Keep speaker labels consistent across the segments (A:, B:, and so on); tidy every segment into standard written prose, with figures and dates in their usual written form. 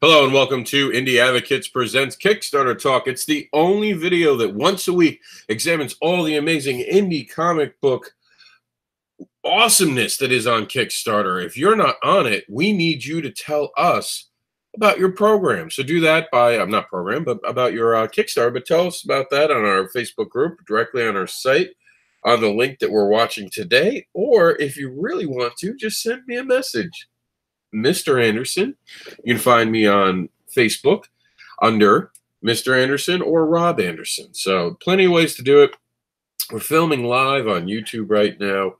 A: Hello and welcome to Indie Advocates Presents Kickstarter Talk. It's the only video that once a week examines all the amazing indie comic book awesomeness that is on Kickstarter. If you're not on it, we need you to tell us about your program. So do that by, not program, but about your Kickstarter. But tell us about that on our Facebook group, directly on our site, on the link that we're watching today. Or if you really want to, just send me a message. Mr. Anderson. You can find me on Facebook under Mr. Anderson or Rob Anderson. So plenty of ways to do it. We're filming live on YouTube right now.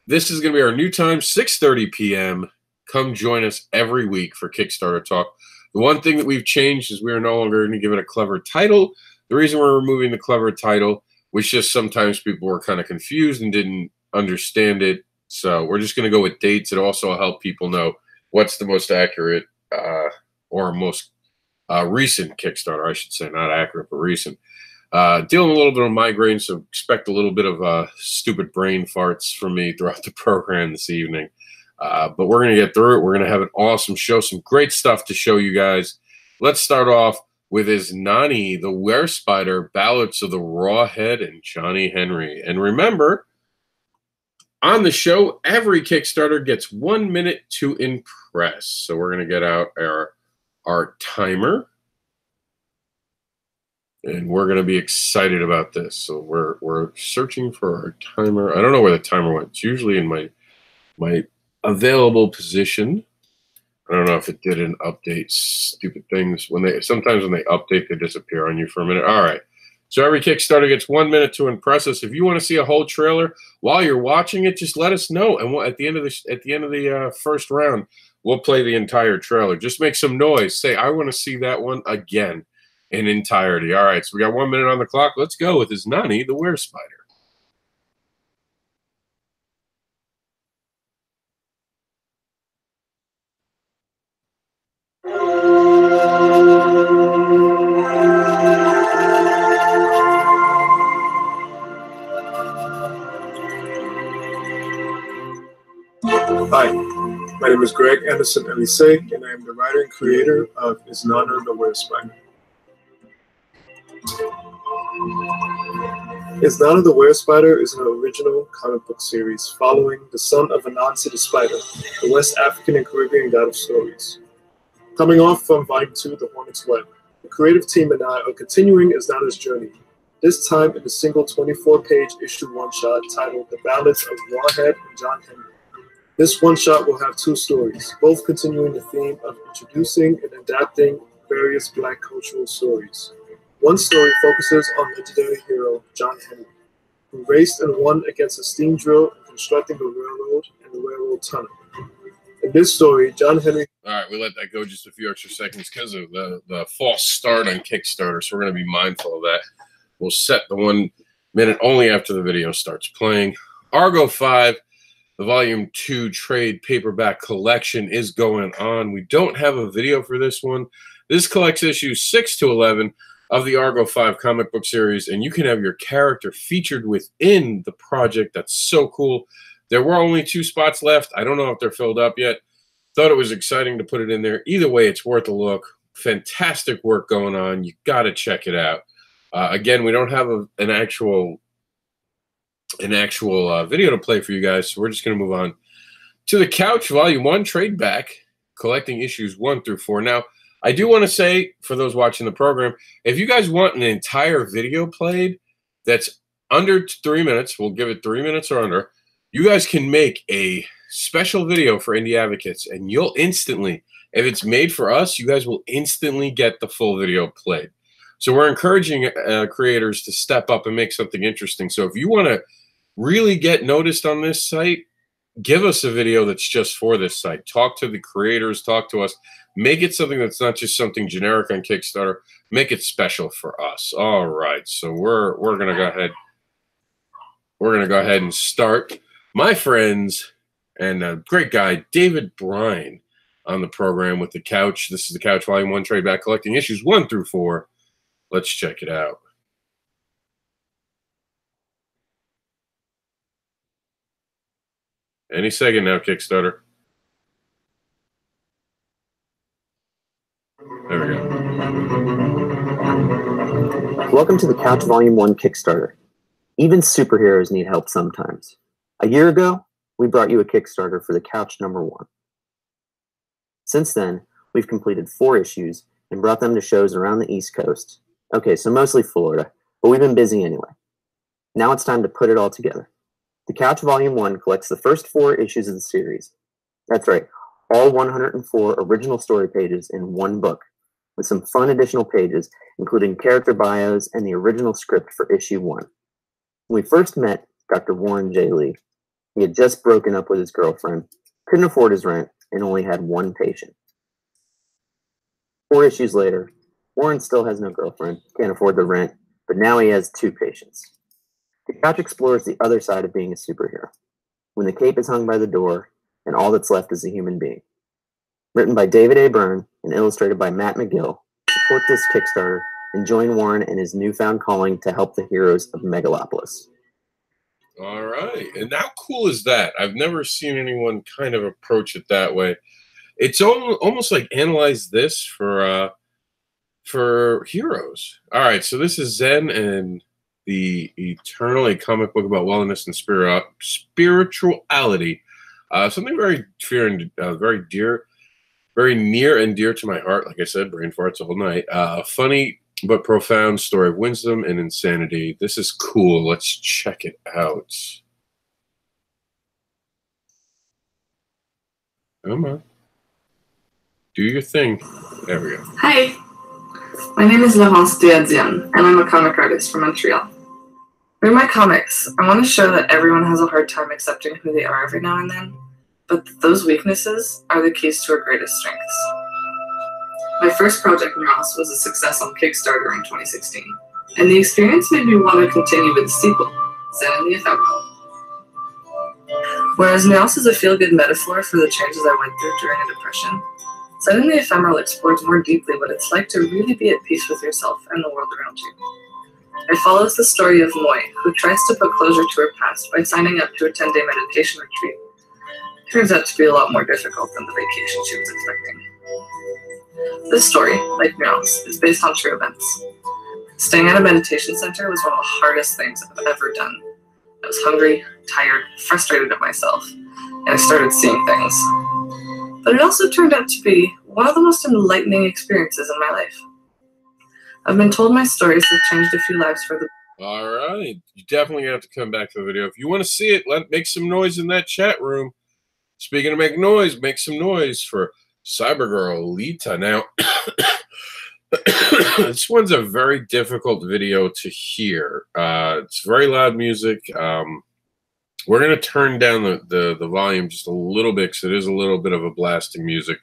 A: This is going to be our new time, 6:30 p.m. Come join us every week for Kickstarter Talk. The one thing that we've changed is we are no longer going to give it a clever title. The reason we're removing the clever title was just sometimes people were kind of confused and didn't understand it. So we're just going to go with dates. It also will help people know what's the most accurate or most recent Kickstarter, I should say, not accurate, but recent. Dealing with a little bit of migraine, so expect a little bit of stupid brain farts from me throughout the program this evening. But we're going to get through it. We're going to have an awesome show, some great stuff to show you guys. Let's start off with INIE, the Werespider, Ballads of the Rawhead, and Johnny Henry. And remember, on the show, every Kickstarter gets 1 minute to impress. So we're going to get out our timer. And we're going to be excited about this. So we're searching for our timer. I don't know where the timer went. It's usually in my available position. I don't know if it didn't update stupid things. Sometimes when they update, they disappear on you for a minute. All right. So every Kickstarter gets 1 minute to impress us. If you want to see a whole trailer while you're watching it, just let us know. And at the end of the first round, we'll play the entire trailer. Just make some noise. Say, I want to see that one again in entirety. All right. So we got 1 minute on the clock. Let's go with INIE, the Werespider.
B: Hi, my name is Greg Anderson Elisek, and I am the writer and creator of INIE the Werespider. INIE the Werespider is an original comic book series following the son of a non-city spider, the West African and Caribbean god of stories. Coming off from Volume 2, The Hornet's Web, the creative team and I are continuing INIE's journey, this time in a single 24-page issue one-shot titled The Ballads of Rawhead and John Henry. This one-shot will have two stories, both continuing the theme of introducing and adapting various Black cultural stories. One story focuses on legendary hero John Henry, who raced and won against a steam drill in constructing the railroad and the railroad tunnel. In this story, John Henry...
A: All right, we let that go just a few extra seconds because of the false start on Kickstarter, so we're going to be mindful of that. We'll set the 1 minute only after the video starts playing. Argo 5. The Volume 2 trade paperback collection is going on. We don't have a video for this one. This collects issues 6 to 11 of the Argo 5 comic book series, and you can have your character featured within the project. That's so cool. There were only 2 spots left. I don't know if they're filled up yet. Thought it was exciting to put it in there. Either way, it's worth a look. Fantastic work going on. You got to check it out. Again, we don't have an actual video to play for you guys, so we're just going to move on to The Couch, Volume 1, Trade Back, collecting issues 1 through 4. Now, I do want to say, for those watching the program, if you guys want an entire video played that's under 3 minutes, we'll give it 3 minutes or under, you guys can make a special video for Indie Advocates, and you'll instantly, if it's made for us, you guys will instantly get the full video played. So we're encouraging creators to step up and make something interesting. So if you want to really get noticed on this site, give us a video that's just for this site. Talk to the creators, talk to us. Make it something that's not just something generic on Kickstarter. Make it special for us. All right, so we're gonna go ahead. We're gonna go ahead and start. My friends and a great guy, David Bryan, on the program with The Couch. This is The Couch, Volume 1, Trade Back, collecting issues 1 through 4. Let's check it out. Any second now, Kickstarter. There we go.
C: Welcome to the Couch Volume 1 Kickstarter. Even superheroes need help sometimes. A year ago, we brought you a Kickstarter for the Couch #1. Since then, we've completed 4 issues and brought them to shows around the East Coast. Okay, so mostly Florida, but we've been busy anyway. Now it's time to put it all together. The Couch Volume 1 collects the first 4 issues of the series. That's right, all 104 original story pages in one book, with some fun additional pages, including character bios and the original script for issue 1. When we first met Dr. Warren J. Lee, he had just broken up with his girlfriend, couldn't afford his rent, and only had 1 patient. 4 issues later, Warren still has no girlfriend, can't afford the rent, but now he has 2 patients. The Couch explores the other side of being a superhero, when the cape is hung by the door, and all that's left is a human being. Written by David A. Byrne and illustrated by Matt McGill, support this Kickstarter and join Warren in his newfound calling to help the heroes of Megalopolis.
A: All right. And how cool is that? I've never seen anyone kind of approach it that way. It's almost like analyze this for heroes. All right. So this is Zen and the Eternal, a comic book about wellness and spirituality. Something very very near and dear to my heart. Like I said, brain farts all night. Funny but profound story of wisdom and insanity. This is cool. Let's check it out. Come on. Do your thing. There we go.
D: Hi, my name is Laurence Diadzian, and I'm a comic artist from Montreal. Through my comics, I want to show that everyone has a hard time accepting who they are every now and then, but those weaknesses are the keys to our greatest strengths. My first project, Murals, was a success on Kickstarter in 2016, and the experience made me want to continue with the sequel, Zen and the Ephemeral. Whereas Murals is a feel-good metaphor for the changes I went through during a depression, Zen and the Ephemeral explores more deeply what it's like to really be at peace with yourself and the world around you. It follows the story of Moy, who tries to put closure to her past by signing up to a 10-day meditation retreat. It turns out to be a lot more difficult than the vacation she was expecting. This story, like Murals, is based on true events. Staying at a meditation center was one of the hardest things I've ever done. I was hungry, tired, frustrated at myself, and I started seeing things. But it also turned out to be one of the most enlightening experiences in my life. I've been told my stories have changed a few lives for the...
A: All right. You definitely have to come back to the video. If you want to see it, make some noise in that chat room. Speaking of make some noise for Cybergirl Lita. Now, this one's a very difficult video to hear. It's very loud music. We're going to turn down the volume just a little bit because it is a little bit of a blasting music.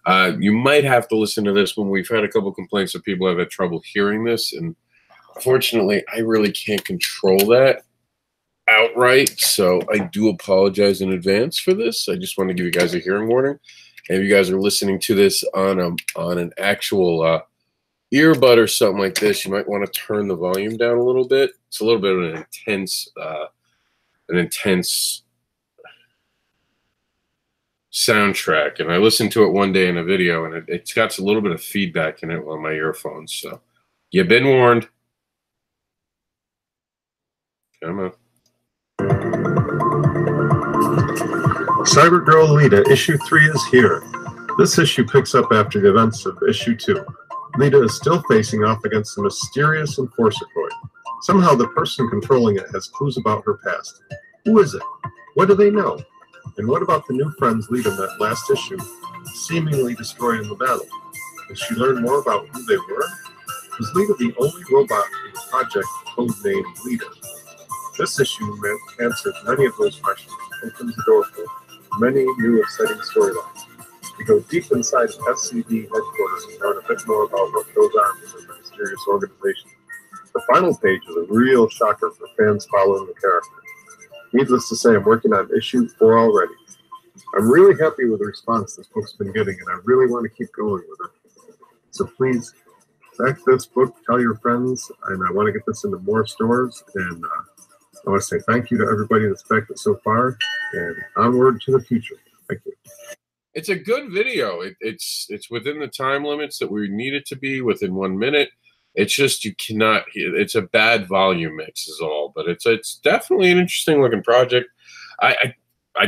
A: You might have to listen to this when we've had a couple complaints that people have had trouble hearing this. And unfortunately, I really can't control that outright. So I do apologize in advance for this. I just want to give you guys a hearing warning. And if you guys are listening to this on an actual earbud or something like this, you might want to turn the volume down a little bit. It's a little bit of an intense soundtrack, and I listened to it one day in a video, and it's got a little bit of feedback in it on my earphones. So you've been warned. Come on.
E: Cybergirl Lita, issue 3 is here. This issue picks up after the events of issue 2. Lita is still facing off against a mysterious enforcer droid. Somehow the person controlling it has clues about her past. Who is it? What do they know? And what about the new friends Lita met last issue, seemingly destroyed in the battle? Did she learn more about who they were? Was Lita the only robot in the project codenamed Lita? This issue answers many of those questions and opens the door for many new exciting storylines. We go deep inside SCD headquarters and learn a bit more about what goes on within the mysterious organization. The final page is a real shocker for fans following the character. Needless to say, I'm working on issue 4 already. I'm really happy with the response this book's been getting, and I really want to keep going with it. So please, back this book, tell your friends, and I want to get this into more stores, and I want to say thank you to everybody that's backed it so far, and onward to the future. Thank you.
A: It's a good video. It's within the time limits that we need it to be, within 1 minute. It's just you cannot. It's a bad volume mix is all, but it's definitely an interesting looking project. I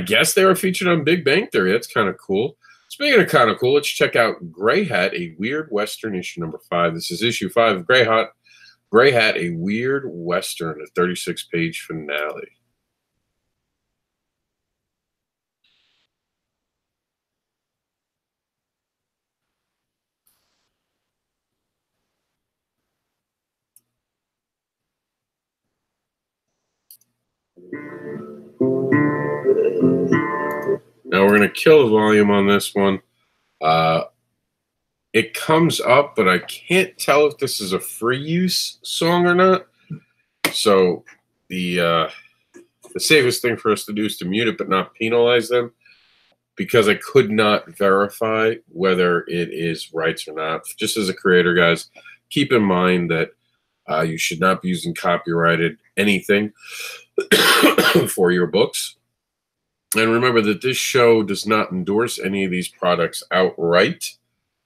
A: guess they were featured on Big Bang Theory. That's kind of cool. Speaking of kind of cool, let's check out Grey Hat, a Weird Western, issue number 5. This is issue 5 of Grey Hat, a Weird Western, a 36-page finale. Now we're going to kill the volume on this one. It comes up, but I can't tell if this is a free use song or not. So the safest thing for us to do is to mute it, but not penalize them, because I could not verify whether it is rights or not. Just as a creator, guys, keep in mind that you should not be using copyrighted anything for your books. And remember that this show does not endorse any of these products outright.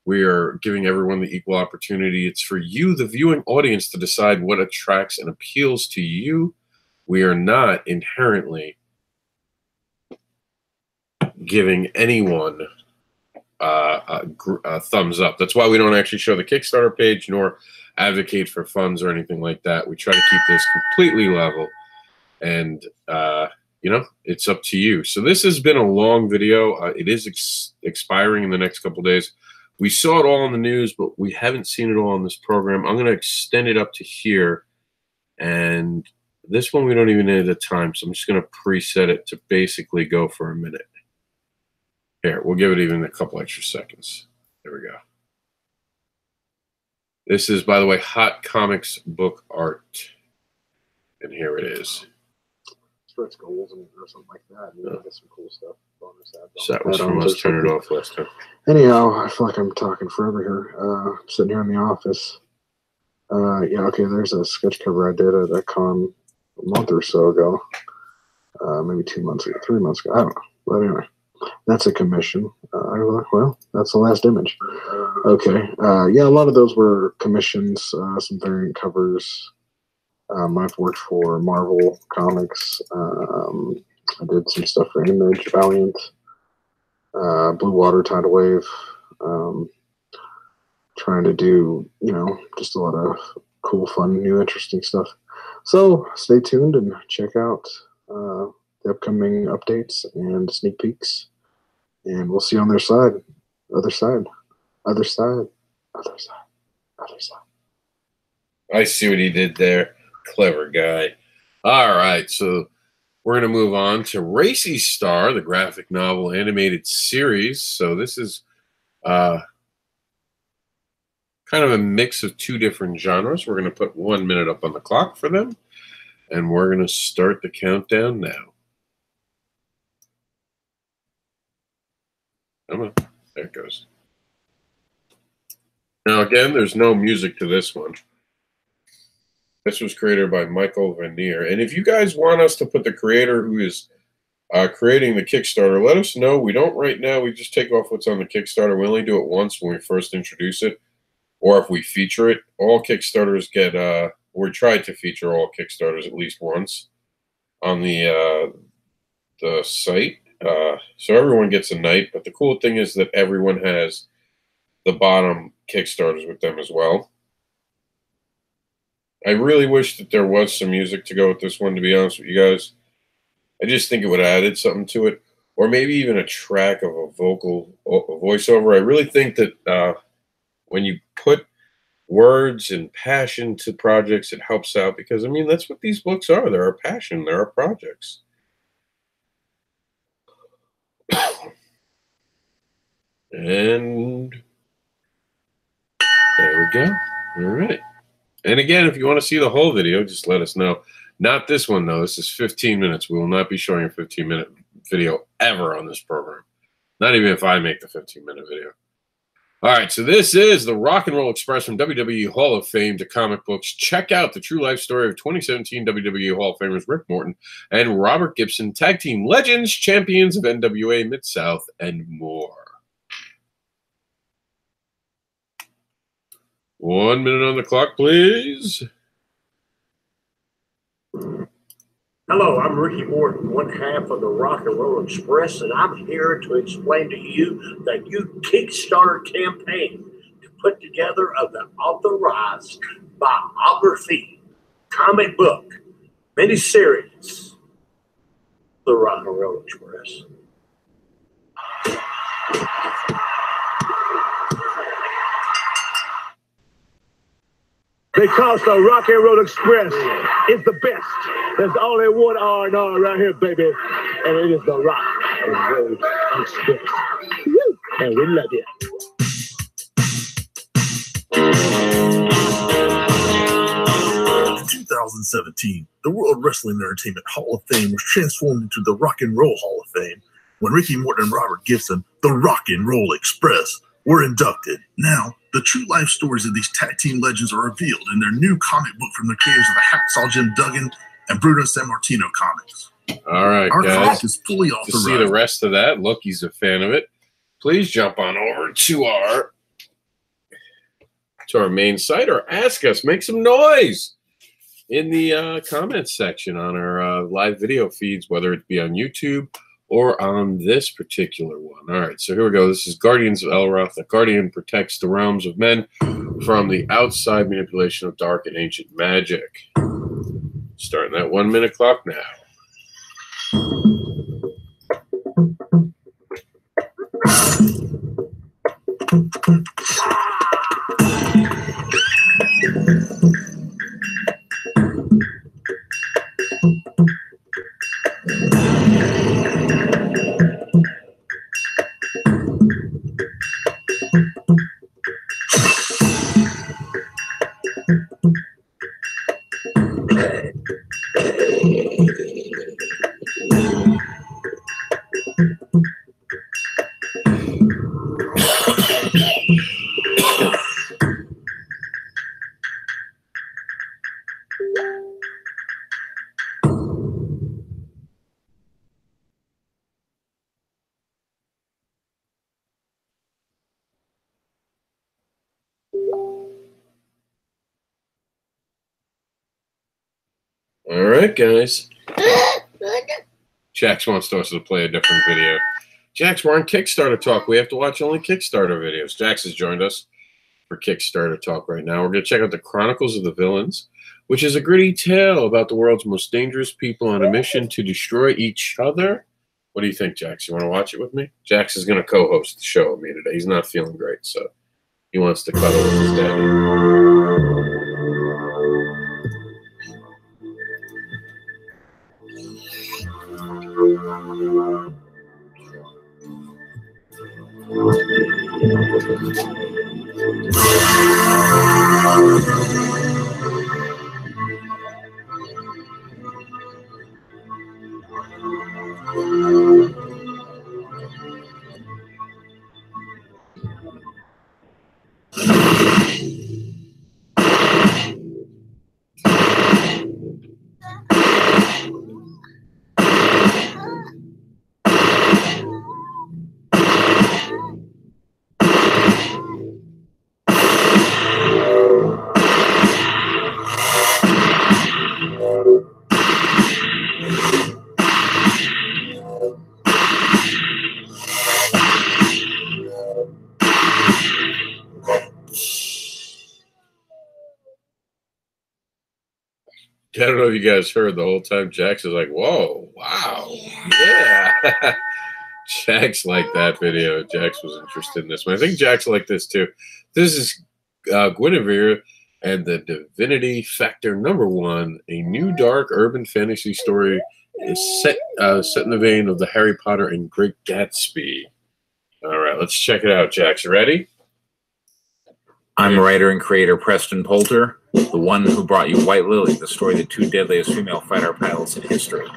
A: We are giving everyone the equal opportunity. It's for you, the viewing audience, to decide what attracts and appeals to you. We are not inherently giving anyone a thumbs up. That's why we don't actually show the Kickstarter page nor advocate for funds or anything like that. We try to keep this completely level, and you know, it's up to you. So this has been a long video. It is expiring in the next couple days. We saw it all in the news, but we haven't seen it all in this program. I'm going to extend it up to here, and this one we don't even need the time, so I'm just going to preset it to basically go for a minute. Here, we'll give it even a couple extra seconds. There we go. This is, by the way, Hot Comics book art, and here it is.
E: Stretch goals and or something like that. You know, get some cool stuff.
A: So that was from us. Turn it off last time.
E: Anyhow, I feel like I'm talking forever here. Sitting here in the office. Yeah, okay, there's a sketch cover I did at a con a month or so ago. Maybe 2 months ago, 3 months ago. I don't know. But anyway, that's a commission. Well, that's the last image. Okay. Yeah, a lot of those were commissions, some variant covers. I've worked for Marvel Comics. I did some stuff for Image, Valiant, Blue Water, Tidal Wave. Trying to do, you know, just a lot of cool, fun, new, interesting stuff. So stay tuned and check out the upcoming updates and sneak peeks. And we'll see you on their side. Other side. Other side. Other side. Other side.
A: I see what he did there. Clever guy. All right, so we're going to move on to Racy Star, the graphic novel animated series. So this is kind of a mix of two different genres. We're going to put 1 minute up on the clock for them, and we're going to start the countdown now. Come on. There it goes. Now, again, there's no music to this one. This was created by Michael Vanier. And if you guys want us to put the creator who is creating the Kickstarter, let us know. We don't right now. We just take off what's on the Kickstarter. We only do it once when we first introduce it, or if we feature it. All Kickstarters get, we try to feature all Kickstarters at least once on the site. So everyone gets a night. But the cool thing is that everyone has the bottom Kickstarters with them as well. I really wish that there was some music to go with this one, to be honest with you guys. I just think it would have added something to it, or maybe even a track of a voiceover. I really think that when you put words and passion to projects, it helps out, because, I mean, that's what these books are. They're our passion. They're our projects. And there we go. All right. And again, if you want to see the whole video, just let us know. Not this one, though. This is 15 minutes. We will not be showing a 15-minute video ever on this program. Not even if I make the 15-minute video. All right, so this is the Rock and Roll Express from WWE Hall of Fame to comic books. Check out the true life story of 2017 WWE Hall of Famers Rick Morton and Robert Gibson, tag team legends, champions of NWA Mid-South, and more. 1 minute on the clock, please.
F: Hello, I'm Ricky Morton, one half of the Rock and Roll Express, and I'm here to explain to you the new Kickstarter campaign to put together of the authorized biography comic book miniseries, The Rock and Roll Express. Because the Rock and Roll Express is the best. There's only one R&R right here, baby. And it is the Rock and Roll Express. Woo! And we love you.
G: In 2017, the World Wrestling Entertainment Hall of Fame was transformed into the Rock and Roll Hall of Fame when Ricky Morton and Robert Gibson, the Rock and Roll Express, were inducted. Now, the true life stories of these tag team legends are revealed in their new comic book from the creators of the Hacksaw Jim Duggan and Bruno Sammartino comics.
A: All right,
G: Our
A: guys.
G: comic is fully
A: To
G: authorized.
A: see the rest of that, look, he's a fan of it. Please jump on over to our main site or ask us, make some noise in the comments section on our live video feeds, whether it be on YouTube or on this particular one. All right, so here we go. This is Guardians of Elroth. The Guardian protects the realms of men from the outside manipulation of dark and ancient magic. Starting that 1 minute clock now. All right, guys. Jax wants us to play a different video. Jax, we're on Kickstarter Talk. We have to watch only Kickstarter videos. Jax has joined us for Kickstarter Talk right now. We're going to check out the Chronicles of the Villains, which is a gritty tale about the world's most dangerous people on a mission to destroy each other. What do you think, Jax? You want to watch it with me? Jax is going to co-host the show with me today. He's not feeling great, so he wants to cuddle with his daddy. I don't know if you guys heard the whole time. Jax is like, whoa, wow, yeah. Jax liked that video. Jax was interested in this one. I think Jax liked this too. This is Guinevere and the Divinity Factor #1. A new dark urban fantasy story is set in the vein of the Harry Potter and Great Gatsby. All right, let's check it out, Jax. You ready?
H: I'm writer and creator Preston Poulter, the one who brought you White Lily, the story of the 2 deadliest female fighter pilots in history.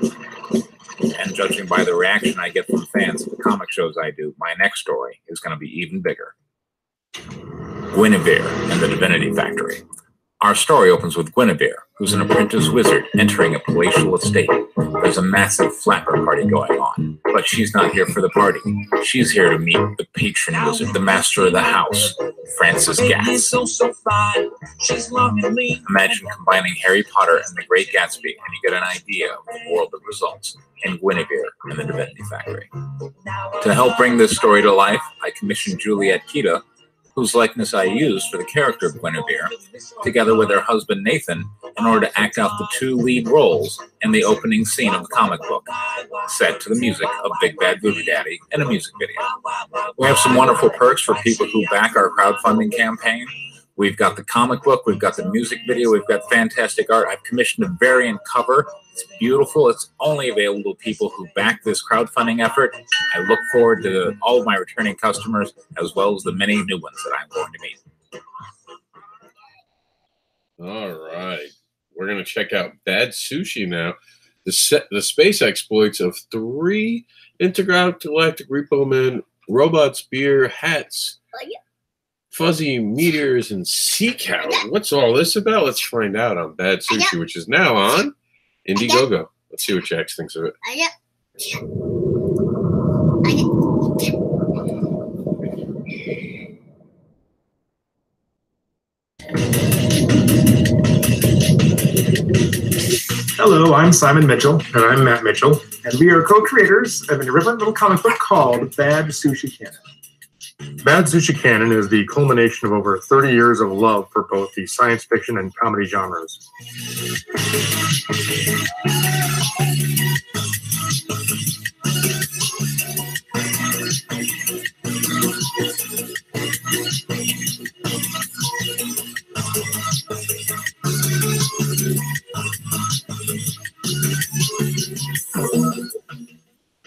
H: And judging by the reaction I get from fans of the comic shows I do, my next story is going to be even bigger. Guinevere and the Divinity Factory. Our story opens with Guinevere, who's an apprentice wizard entering a palatial estate. There's a massive flapper party going on, but she's not here for the party. She's here to meet the patron wizard, the master of the house, Francis Gatz. Imagine combining Harry Potter and the Great Gatsby, and you get an idea of the world that results in Guinevere and the Divinity Factory. To help bring this story to life, I commissioned Juliette Kita, whose likeness I used for the character of Guinevere, together with her husband Nathan, in order to act out the two lead roles in the opening scene of the comic book, set to the music of Big Bad Voodoo Daddy in a music video. We have some wonderful perks for people who back our crowdfunding campaign. We've got the comic book, we've got the music video, we've got fantastic art. I've commissioned a variant cover. It's beautiful. It's only available to people who back this crowdfunding effort. I look forward to all of my returning customers, as well as the many new ones that I'm going to meet.
A: All right. We're going to check out Bad Sushi now. The space exploits of 3 intergalactic repo men, robots, beer, hats, fuzzy meteors, and sea cow. What's all this about? Let's find out on Bad Sushi, which is now on Indiegogo. Let's see what Jax thinks of it.
B: Hello, I'm Simon Mitchell. And I'm Matt Mitchell. And we are co-creators of an irreverent little comic book called Bad Sushi Canon.
E: Bad Sushi Canon is the culmination of over 30 years of love for both the science fiction and comedy genres.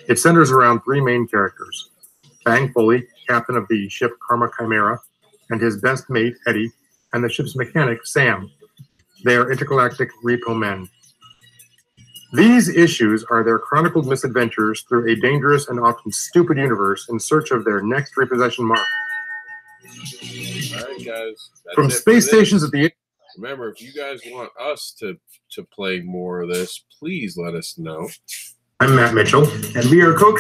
E: It centers around 3 main characters: Bang Foley, captain of the ship Karma Chimera, and his best mate, Eddie, and the ship's mechanic, Sam. They are intergalactic repo men. These issues are their chronicled misadventures through a dangerous and often stupid universe in search of their next repossession mark.
A: All right, guys.
E: From space stations at the...
A: Remember, if you guys want us to play more of this, please let us know.
B: I'm Matt Mitchell, and we are co...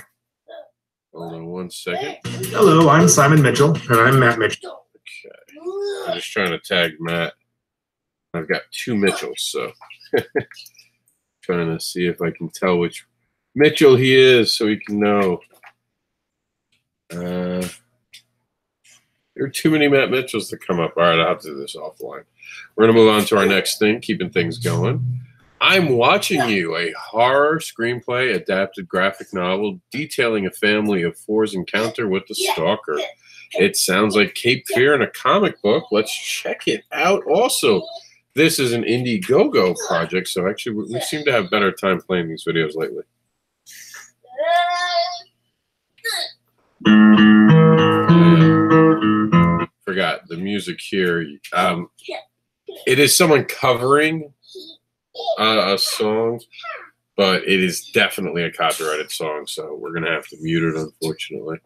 A: Hold on one second.
B: Hello, I'm Simon Mitchell. And I'm Matt Mitchell.
A: Okay. I'm just trying to tag Matt. I've got 2 Mitchells, so trying to see if I can tell which Mitchell he is so he can know. There are too many Matt Mitchells to come up. All right, I'll have to do this offline. We're going to move on to our next thing, keeping things going. I'm Watching You, a horror screenplay adapted graphic novel detailing a family of 4's encounter with the stalker. It sounds like Cape Fear in a comic book. Let's check it out. Also, this is an Indiegogo project, so actually we seem to have better time playing these videos lately. Forgot the music here. It is someone covering a song, but it is definitely a copyrighted song, so we're gonna have to mute it, unfortunately.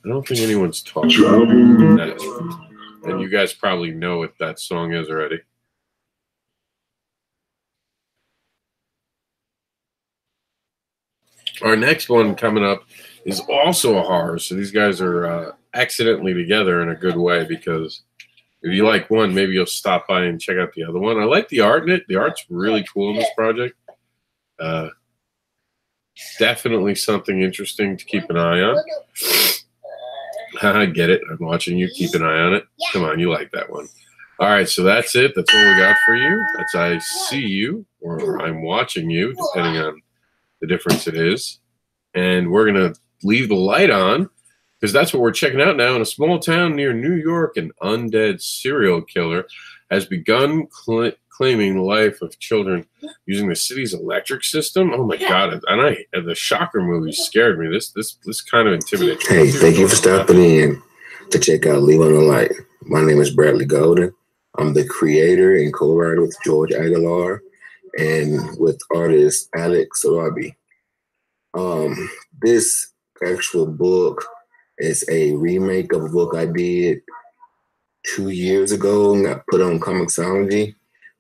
A: I don't think anyone's talking about that, and you guys probably know what that song is already. Our next one coming up is also a horror, so these guys are accidentally together in a good way, because if you like one, maybe you'll stop by and check out the other one. I like the art in it. The art's really cool in this project. Definitely something interesting to keep an eye on. I get it. I'm watching you. Keep an eye on it. Come on, you like that one. All right, so that's it. That's all we got for you. That's I See You, or I'm Watching You, depending on the difference it is. And we're going to leave the light on, because that's what we're checking out now. In a small town near New York, an undead serial killer has begun claiming the life of children using the city's electric system. Oh my God! And the Shocker movie scared me. This kind of intimidates me.
I: Hey, thank you for stopping in to check out Leave on the Light. My name is Bradley Golden. I'm the creator and co-writer with George Aguilar and with artist Alex Sarabi. This actual book is a remake of a book I did 2 years ago and got put on Comixology.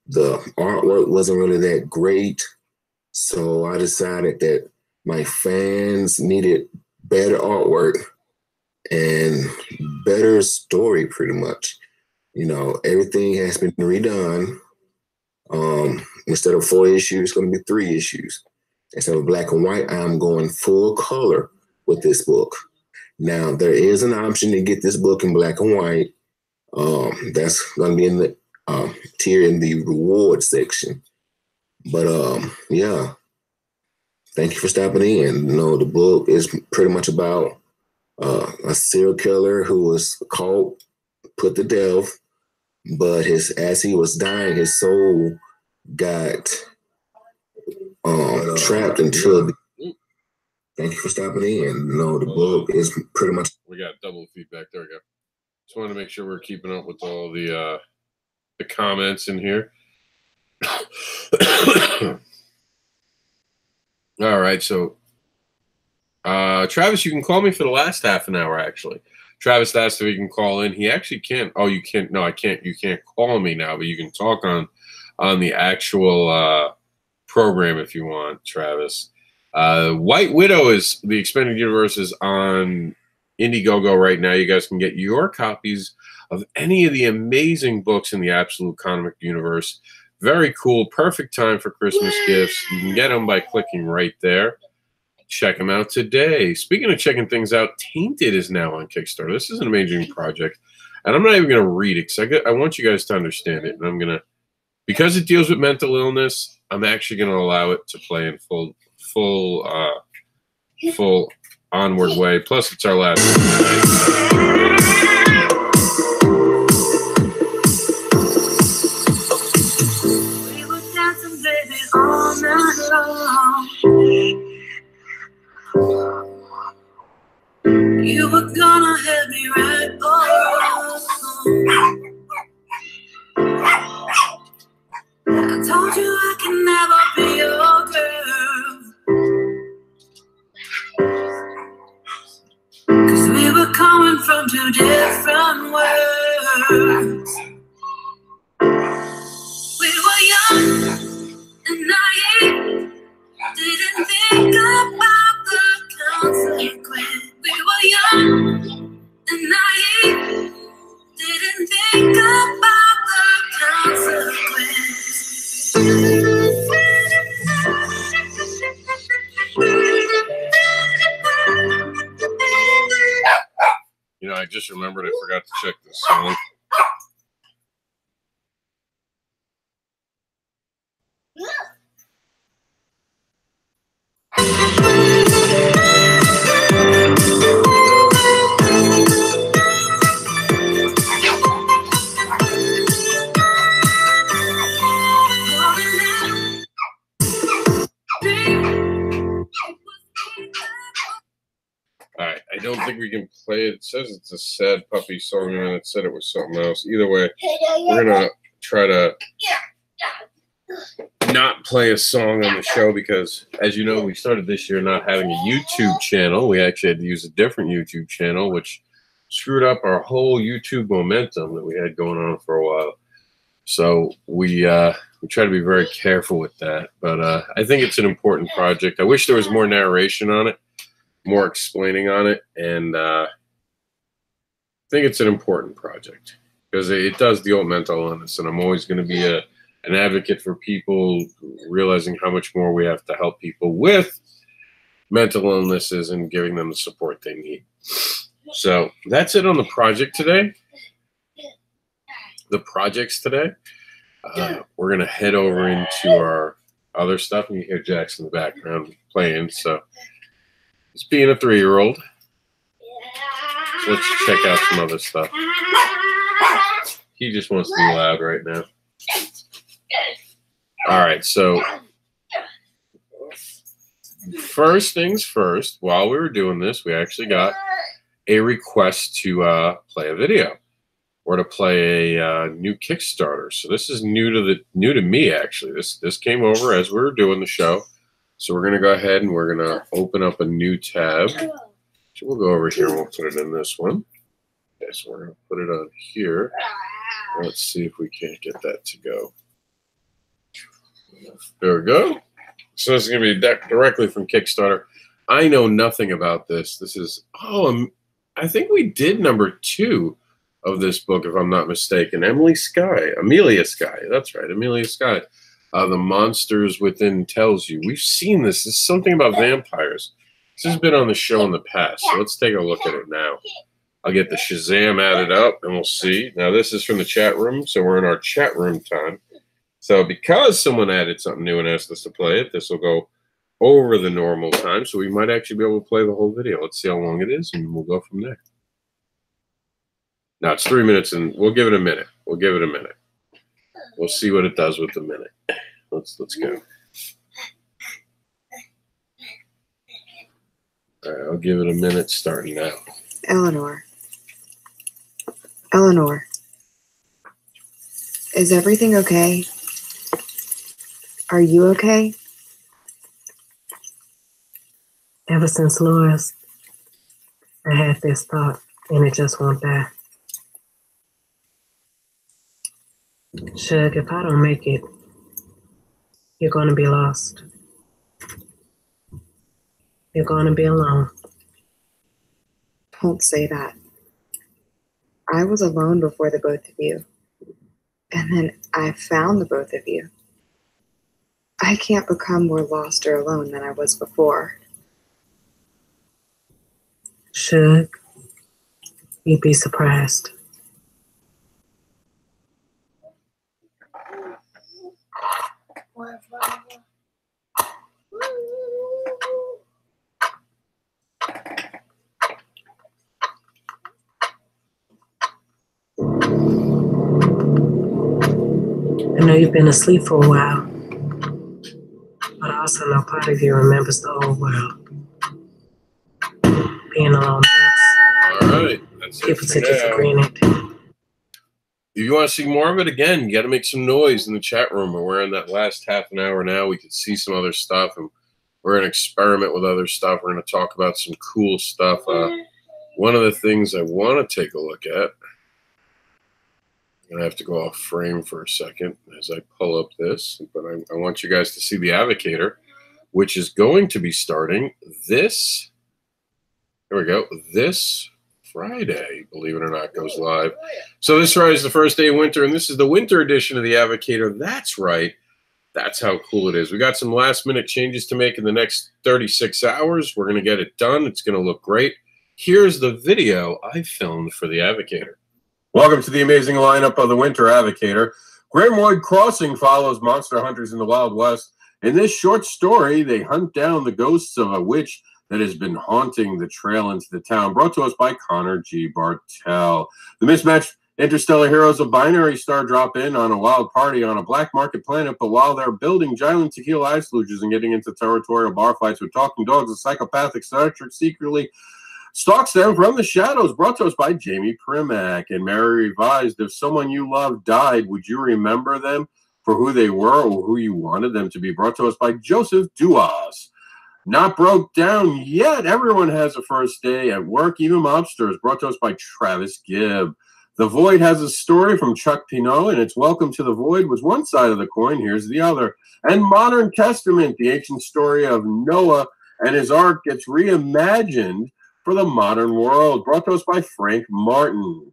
I: The artwork wasn't really that great, so I decided that my fans needed better artwork and better story, pretty much. You know, everything has been redone. Instead of 4 issues, it's going to be 3 issues. Instead of black and white, I'm going full color with this book. Now, there is an option to get this book in black and white. That's going to be in the tier in the reward section. But yeah, thank you for stopping in. You know, the book is pretty much about a serial killer who was caught, put to death, but as he was dying, his soul got trapped until the. Thank you for stopping in. You know, the book is pretty much.
A: We got double feedback. There we go. Just want to make sure we're keeping up with all the comments in here. All right, so Travis, you can call me for the last half an hour. Actually, Travis asked if he can call in. He actually can't. Oh, you can't. No, I can't. You can't call me now, but you can talk on the actual program if you want, Travis. White Widow is the expanded universe is on Indiegogo right now. You guys can get your copies of any of the amazing books in the Absolute Comic universe. Very cool, perfect time for Christmas gifts. You can get them by clicking right there. Check them out today. Speaking of checking things out, Tainted is now on Kickstarter. This is an amazing project, and I'm not even going to read it because I want you guys to understand it. And I'm going to, because it deals with mental illness, I'm actually going to allow it to play in full onward way. Plus, it's our last night.
J: We were dancing, baby, all night long. You were gonna have me right on. I told you I can never be your girl, 'cause we were coming from 2 different worlds. We were young and naive, didn't think about the consequence. We were young and naive, didn't think about the consequence.
A: You know, I just remembered I forgot to check this song. All right, I don't think we can play it. It says it's a sad puppy song, and it said it was something else. Either way, we're gonna try to not play a song on the show because, as you know, we started this year not having a YouTube channel. We actually had to use a different YouTube channel, which screwed up our whole YouTube momentum that we had going on for a while. So we try to be very careful with that. But I think it's an important project. I wish there was more narration on it, more explaining on it, and I think it's an important project because it does deal with mental illness, and I'm always going to be an advocate for people realizing how much more we have to help people with mental illnesses and giving them the support they need. So that's it on the project today. The projects today. We're going to head over into our other stuff, and you hear Jackson in the background playing, so he's being a 3-year-old. So let's check out some other stuff. He just wants to be loud right now. All right, so first things first, while we were doing this, we actually got a request to play a video or to play a new Kickstarter. So this is new to me, actually. This came over as we were doing the show. So we're going to go ahead and we're going to open up a new tab. So we'll go over here and we'll put it in this one. Okay, so we're going to put it on here. Let's see if we can't get that to go. There we go. So this is going to be directly from Kickstarter. I know nothing about this. This is, I think we did number 2 of this book, if I'm not mistaken. Amelia Skye. That's right, Amelia Skye. The Monsters Within tells you. We've seen this. This is something about vampires. This has been on the show in the past, so let's take a look at it now. I'll get the Shazam added up, and we'll see. Now, this is from the chat room, so we're in our chat room time. So because someone added something new and asked us to play it, this will go over the normal time, so we might actually be able to play the whole video. Let's see how long it is, and we'll go from there. Now, it's 3 minutes, and we'll give it a minute. We'll give it a minute. We'll see what it does with the minute. Let's go. All right, I'll give it a minute starting now.
K: Eleanor, is everything okay? Are you okay?
L: Ever since Laura's, I had this thought, and it just won't die. Shug, if I don't make it, you're going to be lost. You're going to be alone.
K: Don't say that. I was alone before the both of you. And then I found the both of you. I can't become more lost or alone than I was before.
L: Shug, you'd be surprised. I know you've been asleep for a while, but I also know part of you remembers the old world. Being alone.
A: All right, that's it for now.
L: Granted.
A: If you want to see more of it, again, you got to make some noise in the chat room. We're in that last half an hour now. We can see some other stuff, and we're going to experiment with other stuff. We're going to talk about some cool stuff. One of the things I want to take a look at, I'm going to have to go off frame for a second as I pull up this, but I want you guys to see the Avocator, which is going to be starting this, there we go, this Friday, believe it or not, goes live. So this Friday is the first day of winter, and this is the winter edition of the Avocator. That's right. That's how cool it is. We got some last-minute changes to make in the next 36 hours. We're going to get it done. It's going to look great. Here's the video I filmed for the Avocator. Welcome to the amazing lineup of the Winter Avocator. Grimwood Crossing follows monster hunters in the Wild West. In this short story, they hunt down the ghosts of a witch that has been haunting the trail into the town, brought to us by Connor G. Bartel. The mismatched interstellar heroes of Binary Star drop in on a wild party on a black market planet, but while they're building giant tequila ice luges and getting into territorial bar fights with talking dogs, a psychopathic Star Trek secretly stalks them from the shadows, brought to us by Jamie Primack. And Mary Revised, if someone you love died, would you remember them for who they were or who you wanted them to be? Brought to us by Joseph Duas. Not broke down yet. Everyone has a first day at work, even mobsters. Brought to us by Travis Gibb. The Void has a story from Chuck Pinot, and it's Welcome to the Void was one side of the coin. Here's the other. And Modern Testament, the ancient story of Noah and his ark, gets reimagined for the modern world. Brought to us by Frank Martin.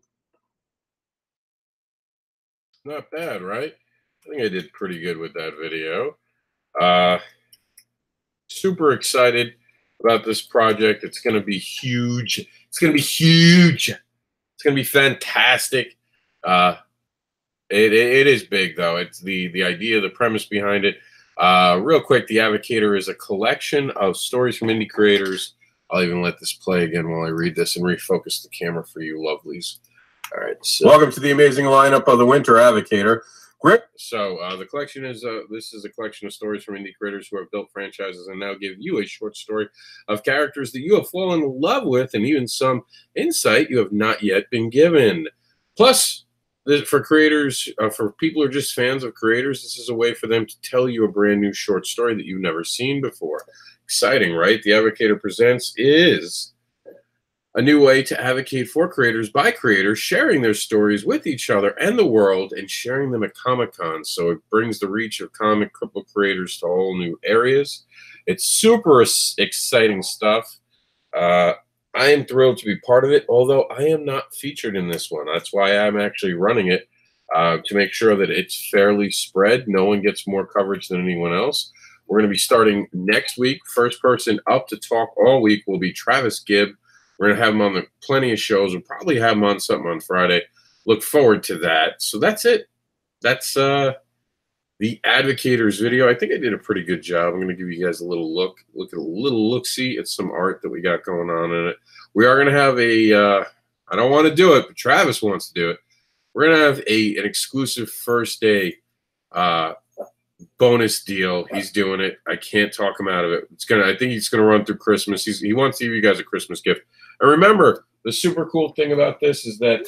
A: Not bad, right? I think I did pretty good with that video. Super excited about this project. It's going to be huge. It's going to be huge. It's going to be fantastic. It is big, though. It's the idea, the premise behind it. Real quick, the Avocator is a collection of stories from indie creators. I'll even let this play again while I read this and refocus the camera for you lovelies. All right. So welcome to the amazing lineup of the Winter Avocator. So the collection is this is a collection of stories from indie creators who have built franchises and now give you a short story of characters that you have fallen in love with and even some insight you have not yet been given. Plus, for creators, for people who are just fans of creators, this is a way for them to tell you a brand new short story that you've never seen before. Exciting, right? The Avocator Presents is a new way to advocate for creators by creators, sharing their stories with each other and the world and sharing them at Comic-Con. So it brings the reach of comic book creators to all new areas. It's super exciting stuff. I am thrilled to be part of it, although I am not featured in this one. That's why I'm actually running it, to make sure that it's fairly spread. No one gets more coverage than anyone else. We're going to be starting next week. First person up to talk all week will be Travis Gibb. We're going to have him on plenty of shows. We'll probably have him on something on Friday. Look forward to that. So that's it. That's the Advocators video. I think I did a pretty good job. I'm going to give you guys a little look-see at some art that we got going on in it. We are going to have I don't want to do it, but Travis wants to do it. We're going to have an exclusive first day bonus deal. He's doing it. I can't talk him out of it. I think he's going to run through Christmas. He wants to give you guys a Christmas gift. And remember, the super cool thing about this is that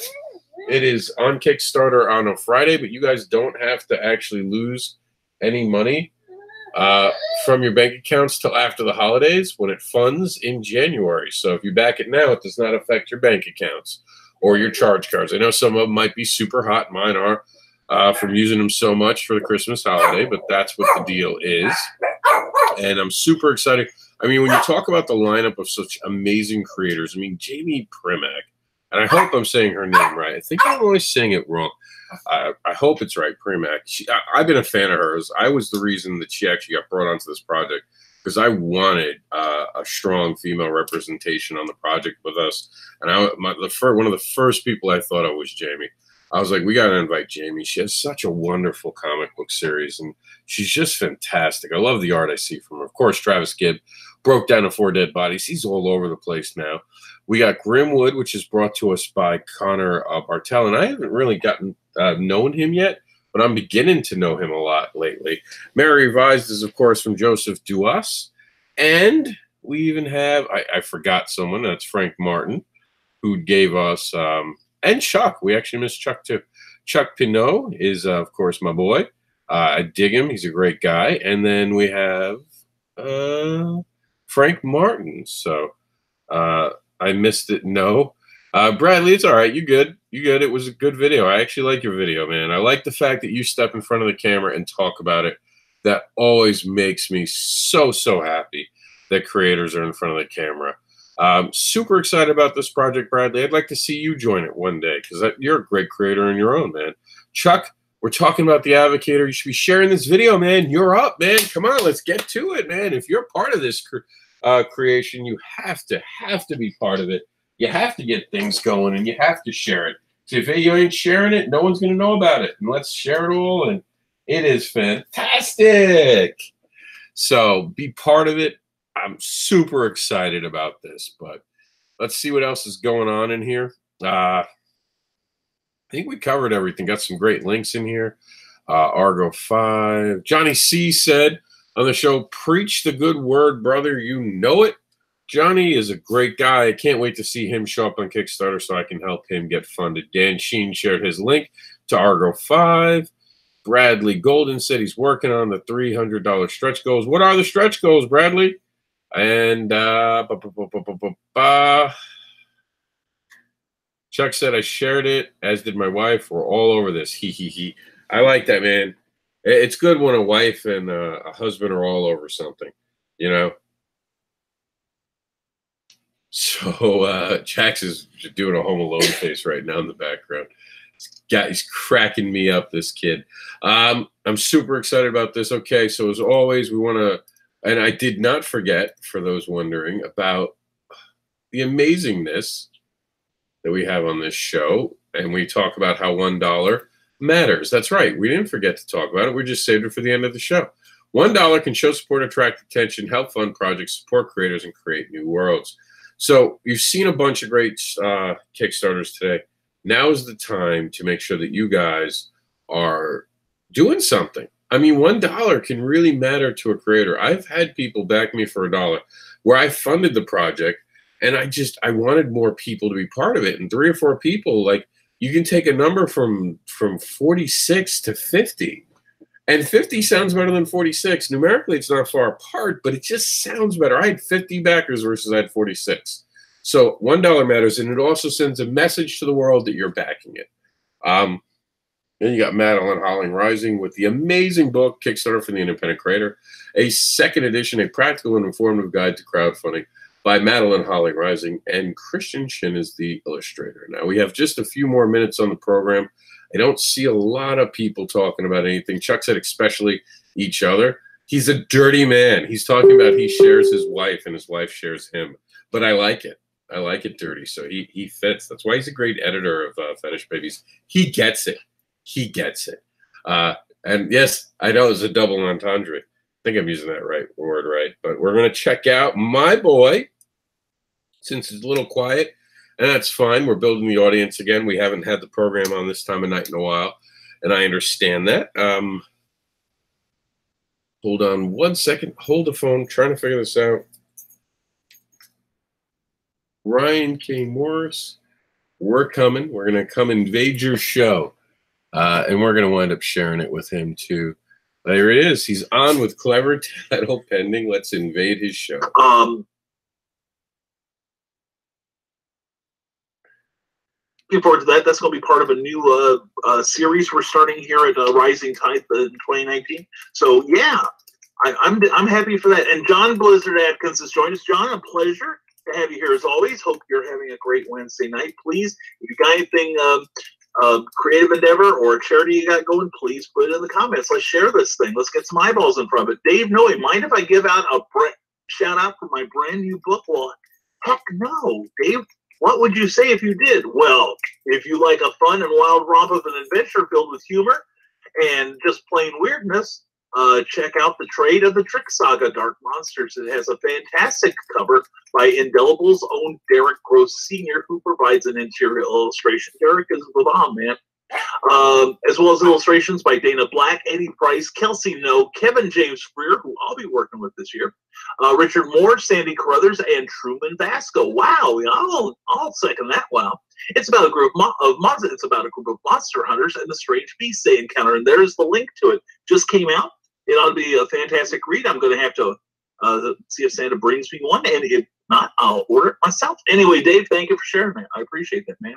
A: it is on Kickstarter on a Friday, but you guys don't have to actually lose any money from your bank accounts till after the holidays when it funds in January. So if you back it now, it does not affect your bank accounts or your charge cards. I know some of them might be super hot. Mine are from using them so much for the Christmas holiday, but that's what the deal is. And I'm super excited. I mean, when you talk about the lineup of such amazing creators, I mean, Jamie Primack, and I hope I'm saying her name right. I think I'm always saying it wrong. I hope it's right, Primack. I've been a fan of hers. I was the reason that she actually got brought onto this project because I wanted a strong female representation on the project with us. And one of the first people I thought of was Jamie. I was like, we got to invite Jamie. She has such a wonderful comic book series, and she's just fantastic. I love the art I see from her. Of course, Travis Gibb broke down to 4 Dead Bodies. He's all over the place now. We got Grimwood, which is brought to us by Connor Bartel, and I haven't really gotten known him yet, but I'm beginning to know him a lot lately. Mary Revised is, of course, from Joseph Duas, and we even have, I forgot someone, that's Frank Martin, who gave us... and Chuck. We actually missed Chuck, too. Chuck Pinot is, of course, my boy. I dig him. He's a great guy. And then we have Frank Martin. So I missed it. No. Bradley, it's all right. You good. You good. It was a good video. I actually like your video, man. I like the fact that you step in front of the camera and talk about it. That always makes me so, so happy that creators are in front of the camera. Super excited about this project, Bradley. I'd like to see you join it one day because you're a great creator in your own, man. Chuck, we're talking about the Advocator. You should be sharing this video, man. You're up, man. Come on, let's get to it, man. If you're part of this creation, you have to be part of it. You have to get things going, and you have to share it. So if you ain't sharing it, no one's going to know about it. And let's share it all, and it is fantastic. So be part of it. I'm super excited about this, but let's see what else is going on in here. I think we covered everything. Got some great links in here. Argo 5. Johnny C said on the show, preach the good word, brother. You know it. Johnny is a great guy. I can't wait to see him show up on Kickstarter so I can help him get funded. Dan Sheen shared his link to Argo 5. Bradley Golden said he's working on the $300 stretch goals. What are the stretch goals, Bradley? And Chuck said I shared it, as did my wife. We're all over this. He. I like that, man. It's good when a wife and a husband are all over something, you know. So Jax is doing a Home Alone face right now in the background. He's cracking me up, this kid. I'm super excited about this. Okay, so as always, we want to. And I did not forget, for those wondering, about the amazingness that we have on this show. And we talk about how $1 matters. That's right. We didn't forget to talk about it. We just saved it for the end of the show. $1 can show support, attract attention, help fund projects, support creators, and create new worlds. So you've seen a bunch of great Kickstarters today. Now is the time to make sure that you guys are doing something. I mean, $1 can really matter to a creator. I've had people back me for $1 where I funded the project, and I wanted more people to be part of it. And 3 or 4 people, like, you can take a number from 46 to 50. And 50 sounds better than 46. Numerically, it's not far apart, but it just sounds better. I had 50 backers versus I had 46. So $1 matters, and it also sends a message to the world that you're backing it. Then you got Madeline Holling Rising with the amazing book, Kickstarter for the Independent Creator, a second edition, a practical and informative guide to crowdfunding by Madeline Holling Rising, and Christian Shin is the illustrator. Now, we have just a few more minutes on the program. I don't see a lot of people talking about anything. Chuck said especially each other. He's a dirty man. He's talking about he shares his wife and his wife shares him. But I like it. I like it dirty, so he fits. That's why he's a great editor of Fetish Babies. He gets it. He gets it. And yes, I know it's a double entendre. I think I'm using that word right. But we're going to check out my boy, since it's a little quiet, and that's fine. We're building the audience again. We haven't had the program on this time of night in a while, and I understand that. Hold on one second. Hold the phone. Trying to figure this out. Ryan K. Morris, we're coming. We're going to come invade your show. And we're going to wind up sharing it with him, too. There it is. He's on with clever title pending. Let's invade his show.
M: Looking forward to that. That's going to be part of a new series we're starting here at Rising Tide in 2019. So, yeah, I'm happy for that. And John Blizzard Atkins has joined us. John, a pleasure to have you here as always. Hope you're having a great Wednesday night. Please, if you got anything creative endeavor or a charity you got going, please put it in the comments. Let's share this thing. Let's get some eyeballs in front of it. Dave Noe, mind if I give out a shout out for my brand new book? Well, heck no, Dave. What would you say if you did? Well, if you like a fun and wild romp of an adventure filled with humor and just plain weirdness, check out the trade of the Trick Saga Dark Monsters. It has a fantastic cover by Indelible's own Derek Gross Sr., who provides an interior illustration. Derek is the bomb, man. As well as illustrations by Dana Black, Eddie Price, Kelsey No, Kevin James Freer, who I'll be working with this year, Richard Moore, Sandy Carruthers, and Truman Vasco. Wow, I'll second that. Wow. It's about a group of monster hunters and the strange beasts they encounter, and there's the link to it. Just came out. It ought to be a fantastic read. I'm going to have to see if Santa brings me one, and if not, I'll order it myself. Anyway, Dave, thank you for sharing that. I appreciate that, man.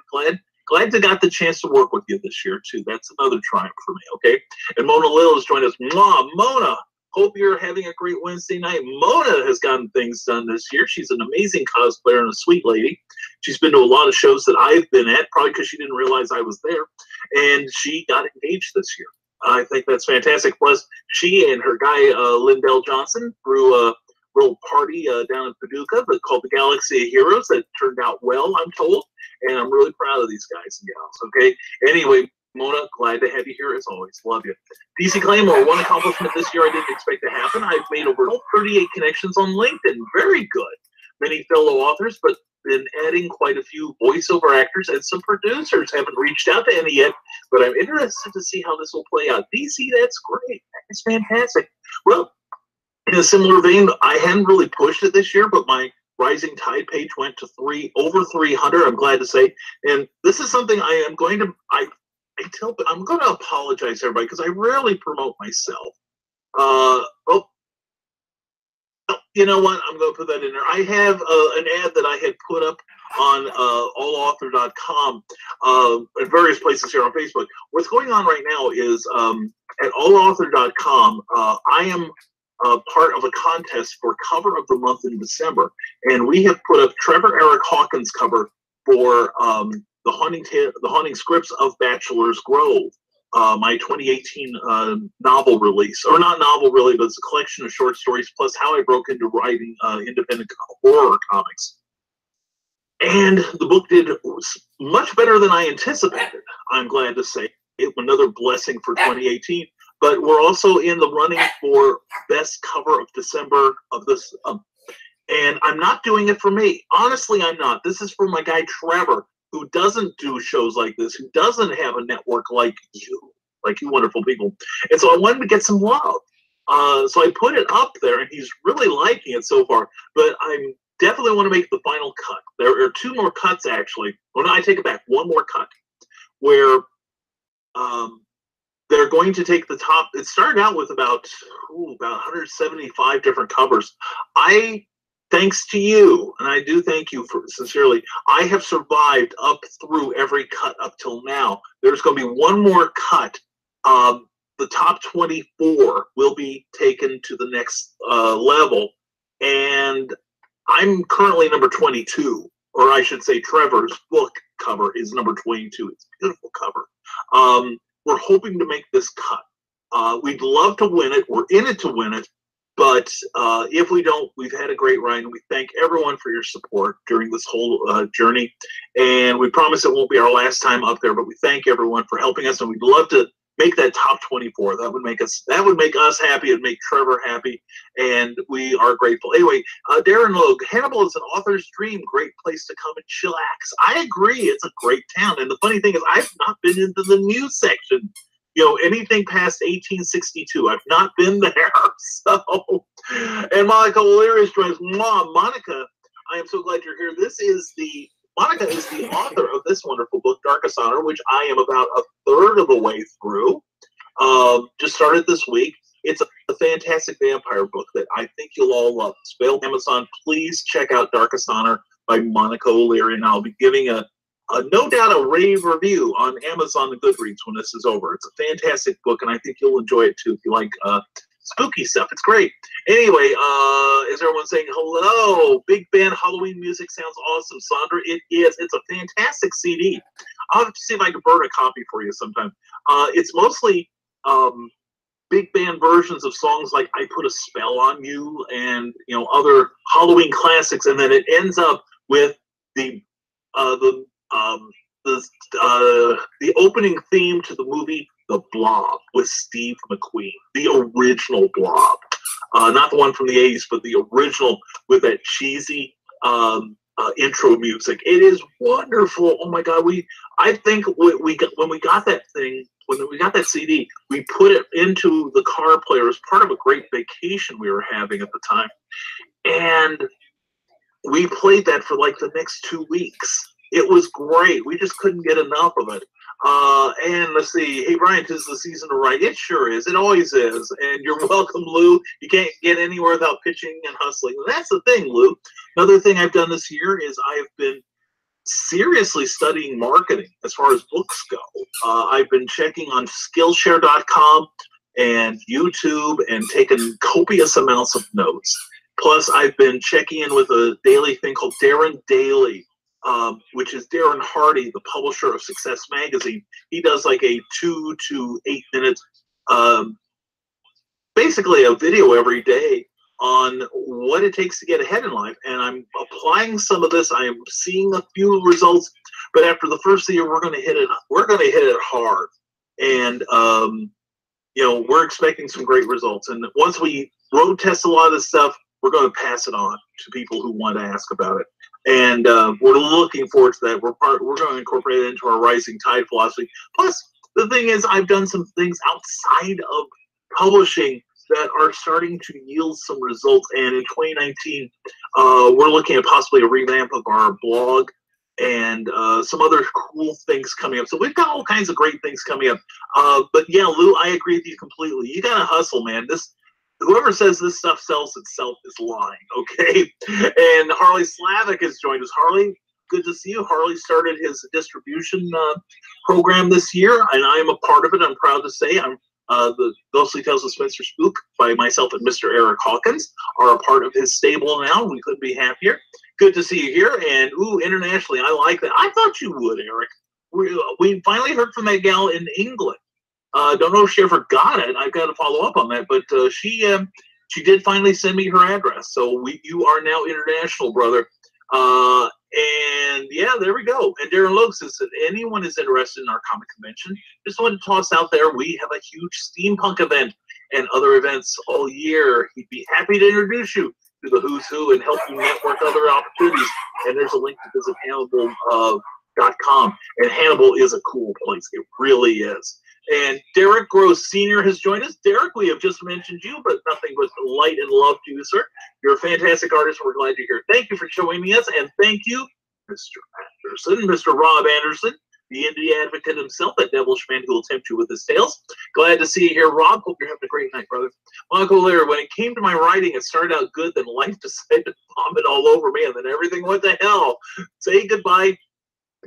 M: Glad to got the chance to work with you this year, too. That's another triumph for me, okay? And Mona Lil has joined us. Mona, hope you're having a great Wednesday night. Mona has gotten things done this year. She's an amazing cosplayer and a sweet lady. She's been to a lot of shows that I've been at, probably because she didn't realize I was there. And she got engaged this year. I think that's fantastic. Plus, she and her guy, Lindell Johnson, threw a little party down in Paducah called the Galaxy of Heroes that turned out well, I'm told. And I'm really proud of these guys and gals, okay? Anyway, Mona, glad to have you here as always. Love you. DC Claymore, one accomplishment this year I didn't expect to happen. I've made over 38 connections on LinkedIn. Very good. Many fellow authors, but been adding quite a few voiceover actors and some producers. Haven't reached out to any yet, but I'm interested to see how this will play out. DC, that's great. That's fantastic. Well, in a similar vein, I hadn't really pushed it this year, but my Rising Tide page went to over 300, I'm glad to say. And this is something I am going to, I'm going to apologize to everybody because I rarely promote myself. You know what? I'm going to put that in there. I have an ad that I had put up on allauthor.com and various places here on Facebook. What's going on right now is at allauthor.com, I am part of a contest for cover of the month in December, and we have put up Trevor Eric Hawkins' cover for the Haunting Scripts of Bachelor's Grove, my 2018 novel release, or not novel really, but it's a collection of short stories plus how I broke into writing independent horror comics. And the book did much better than I anticipated, I'm glad to say. It was another blessing for 2018. But we're also in the running for best cover of December of this. And I'm not doing it for me. Honestly, I'm not. This is for my guy Trevor, who doesn't do shows like this, who doesn't have a network like you wonderful people. And so I wanted to get some love. So I put it up there, and he's really liking it so far. But I definitely want to make the final cut. There are two more cuts, actually. Well, no, I take it back. One more cut where they're going to take the top. It started out with about 175 different covers. I thanks to you, and I do thank you for sincerely, I have survived up through every cut up till now. There's going to be one more cut. The top 24 will be taken to the next level, and I'm currently number 22, or I should say Trevor's book cover is number 22. It's a beautiful cover. We're hoping to make this cut. We'd love to win it. We're in it to win it. But if we don't, we've had a great ride, and we thank everyone for your support during this whole journey. And we promise it won't be our last time up there, but we thank everyone for helping us, and we'd love to make that top 24. That would make us happy. It'd make Trevor happy, and we are grateful. Anyway, Darren Logue, Hannibal is an author's dream. Great place to come and chillax. I agree. It's a great town, and the funny thing is, I've not been into the news section. Anything past 1862, I've not been there. So, and Monica O'Leary joins. Monica, I am so glad you're here. Monica is the author of this wonderful book, Darkest Honor, which I am about a third of the way through. Just started this week. It's a fantastic vampire book that I think you'll all love. It's available on Amazon. Please check out Darkest Honor by Monica O'Leary, and I'll be giving no doubt a rave review on Amazon and Goodreads when this is over. It's a fantastic book, and I think you'll enjoy it too if you like spooky stuff. It's great. Anyway, is everyone saying hello? Big band Halloween music sounds awesome, Sandra. It is. It's a fantastic CD. I'll have to see if I can burn a copy for you sometime. It's mostly big band versions of songs like "I Put a Spell on You" and other Halloween classics, and then it ends up with the opening theme to the movie The Blob with Steve McQueen, the original Blob, not the one from the 80s, but the original with that cheesy intro music. It is wonderful. Oh my God, I think when we got that thing, when we got that CD, we put it into the car player as part of a great vacation we were having at the time, and we played that for like the next 2 weeks. It was great. We just couldn't get enough of it. And let's see. Hey, Brian, 'tis the season to write. It sure is. It always is. And you're welcome, Lou. You can't get anywhere without pitching and hustling. And that's the thing, Lou. Another thing I've done this year is I've been seriously studying marketing as far as books go. I've been checking on Skillshare.com and YouTube and taking copious amounts of notes. Plus, I've been checking in with a daily thing called Darren Daily, which is Darren Hardy, the publisher of Success Magazine. He does like a 2 to 8 minute, basically a video every day on what it takes to get ahead in life. And I'm applying some of this. I am seeing a few results, but after the first year, we're going to hit it. We're going to hit it hard, and we're expecting some great results. And once we road test a lot of this stuff, we're going to pass it on to people who want to ask about it. And we're looking forward to that. We're going to incorporate it into our Rising Tide philosophy. Plus, the thing is, I've done some things outside of publishing that are starting to yield some results. And in 2019, we're looking at possibly a revamp of our blog and some other cool things coming up. So we've got all kinds of great things coming up. But yeah, Lou, I agree with you completely. You got to hustle, man. Whoever says this stuff sells itself is lying, okay? And Harley Slavic has joined us. Harley, good to see you. Harley started his distribution program this year, and I am a part of it. I'm proud to say I'm the Ghostly Tales of Spencer Spook by myself and Mr. Eric Hawkins are a part of his stable now. We couldn't be happier. Good to see you here. And, ooh, internationally, I like that. I thought you would, Eric. We finally heard from that gal in England. Don't know if she ever got it. I've got to follow up on that. But she did finally send me her address. So you are now international, brother. And yeah, there we go. And Darren Logue says that anyone is interested in our comic convention, just want to toss out there, we have a huge steampunk event and other events all year. He'd be happy to introduce you to the who's who and help you network other opportunities. And there's a link to visit Hannibal.com. And Hannibal is a cool place. It really is. And Derek Gross Sr. has joined us. Derek, we have just mentioned you, but nothing but light and love to you, sir. You're a fantastic artist. We're glad you're here. Thank you for joining us, and thank you, Mr. Anderson, Mr. Rob Anderson, the indie advocate himself, that devilish man who will tempt you with his tales. Glad to see you here, Rob. Hope you're having a great night, brother. Uncle Larry, when it came to my writing, it started out good, then life decided to vomit all over me, and then everything went to hell. Say goodbye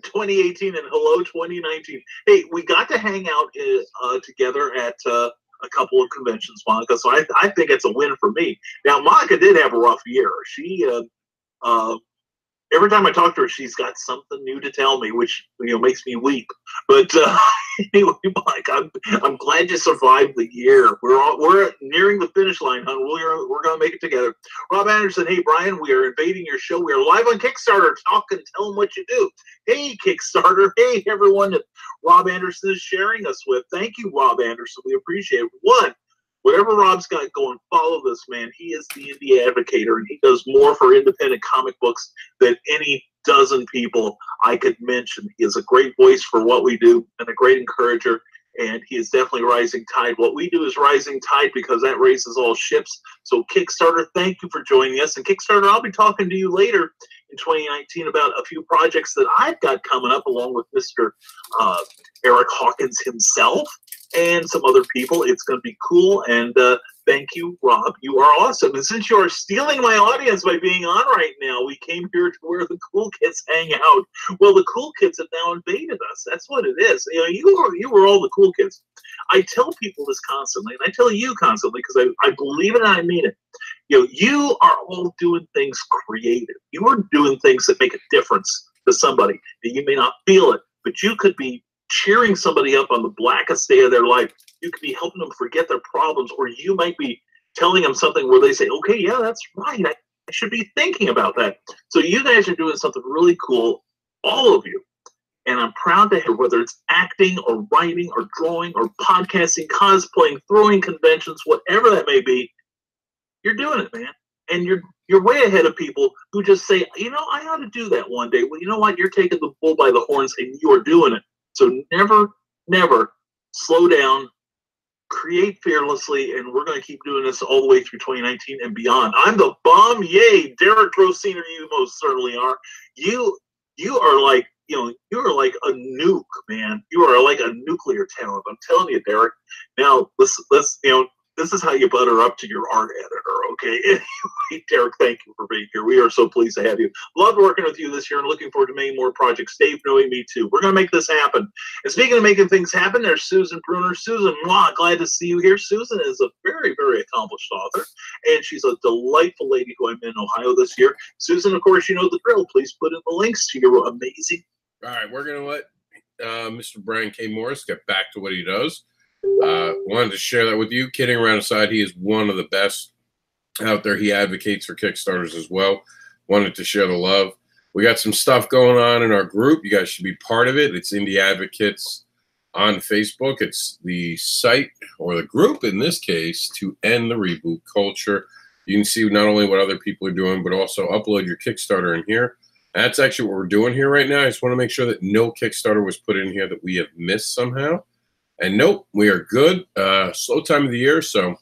M: 2018 and hello 2019. Hey, we got to hang out together at a couple of conventions, Monica, so I think it's a win for me. Now, Monica did have a rough year. She every time I talk to her, she's got something new to tell me, which makes me weep. But anyway, Mike, I'm glad you survived the year. We're nearing the finish line, hon. We're gonna make it together. Rob Anderson, hey Brian, we are invading your show. We are live on Kickstarter. Talk and tell them what you do. Hey Kickstarter, hey everyone that Rob Anderson is sharing us with. Thank you, Rob Anderson. We appreciate it. One, whatever Rob's got going, follow this man. He is the indie advocator, and he does more for independent comic books than any dozen people I could mention. He is a great voice for what we do and a great encourager, and he is definitely rising tide. What we do is rising tide because that raises all ships. So Kickstarter, thank you for joining us. And Kickstarter, I'll be talking to you later in 2019 about a few projects that I've got coming up along with Mr. Eric Hawkins himself and some other people. It's going to be cool, and thank you, Rob. You are awesome. And since you are stealing my audience by being on right now, we came here to where the cool kids hang out. Well, the cool kids have now invaded us. That's what it is. You were all the cool kids. I tell people this constantly, and I tell you constantly because I believe it and I mean it. You are all doing things creative. You are doing things that make a difference to somebody. And you may not feel it, but you could be cheering somebody up on the blackest day of their life. You could be helping them forget their problems, or you might be telling them something where they say, okay, yeah, that's right. I should be thinking about that. So you guys are doing something really cool, all of you. And I'm proud to hear, whether it's acting or writing or drawing or podcasting, cosplaying, throwing conventions, whatever that may be, you're doing it, man. And you're way ahead of people who just say, I ought to do that one day. Well, you know what? You're taking the bull by the horns and you are doing it. So never, never slow down, create fearlessly, and we're going to keep doing this all the way through 2019 and beyond. I'm the bomb, yay! Derek Rosiner, you most certainly are. You are like, you are like a nuke, man. You are like a nuclear talent. I'm telling you, Derek. Now, let's this is how you butter up to your art editor, okay? Anyway, Derek, thank you for being here. We are so pleased to have you. Loved working with you this year and looking forward to many more projects. Dave, knowing me too. We're going to make this happen. And speaking of making things happen, there's Susan Bruner. Susan, glad to see you here. Susan is a very, very accomplished author, and she's a delightful lady who I met in Ohio this year. Susan, of course, you know the drill. Please put in the links to your amazing.
A: All right, we're going to let Mr. Brian K. Morris get back to what he does. Wanted to share that with you. Kidding around aside, he is one of the best out there. He advocates for Kickstarters as well. Wanted to share the love. We got some stuff going on in our group. You guys should be part of it. It's Indie Advocates on Facebook. It's the site, or the group in this case, to end the reboot culture. You can see not only what other people are doing, but also upload your Kickstarter in here. That's actually what we're doing here right now. I just want to make sure that no Kickstarter was put in here that we have missed somehow. And nope, we are good. Slow time of the year, so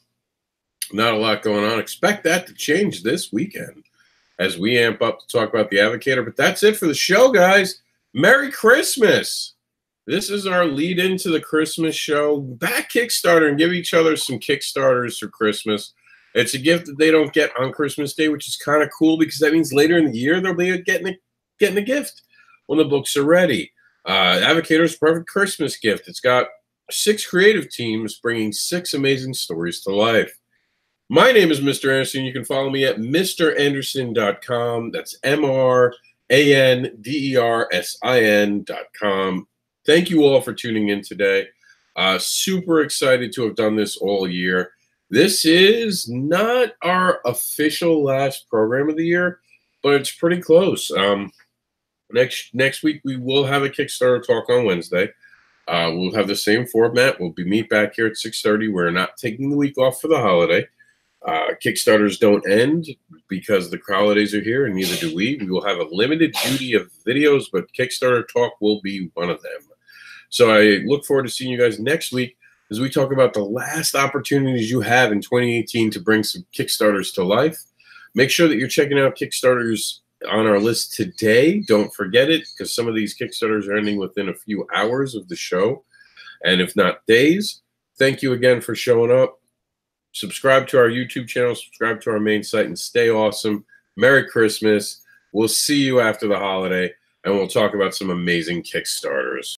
A: not a lot going on. Expect that to change this weekend as we amp up to talk about the Advocator. But that's it for the show, guys. Merry Christmas. This is our lead into the Christmas show. Back Kickstarter and give each other some Kickstarters for Christmas. It's a gift that they don't get on Christmas Day, which is kind of cool because that means later in the year they'll be getting a gift when the books are ready. Advocator's perfect Christmas gift. It's got 6 creative teams bringing 6 amazing stories to life. My name is Mr. Anderson. You can follow me at MrAnderson.com. That's MrAndersin.com. Thank you all for tuning in today. Super excited to have done this all year. This is not our official last program of the year, but it's pretty close. Next week, we will have a Kickstarter talk on Wednesday. We'll have the same format. We'll meet back here at 6:30. We're not taking the week off for the holiday. Kickstarters don't end because the holidays are here, and neither do we. We will have a limited duty of videos, but Kickstarter Talk will be one of them. So I look forward to seeing you guys next week as we talk about the last opportunities you have in 2018 to bring some Kickstarters to life. Make sure that you're checking out Kickstarter's on our list today. Don't forget it, because some of these Kickstarters are ending within a few hours of the show, and if not days. Thank you again for showing up. Subscribe to our YouTube channel, subscribe to our main site, and stay awesome. Merry Christmas. We'll see you after the holiday, and we'll talk about some amazing Kickstarters.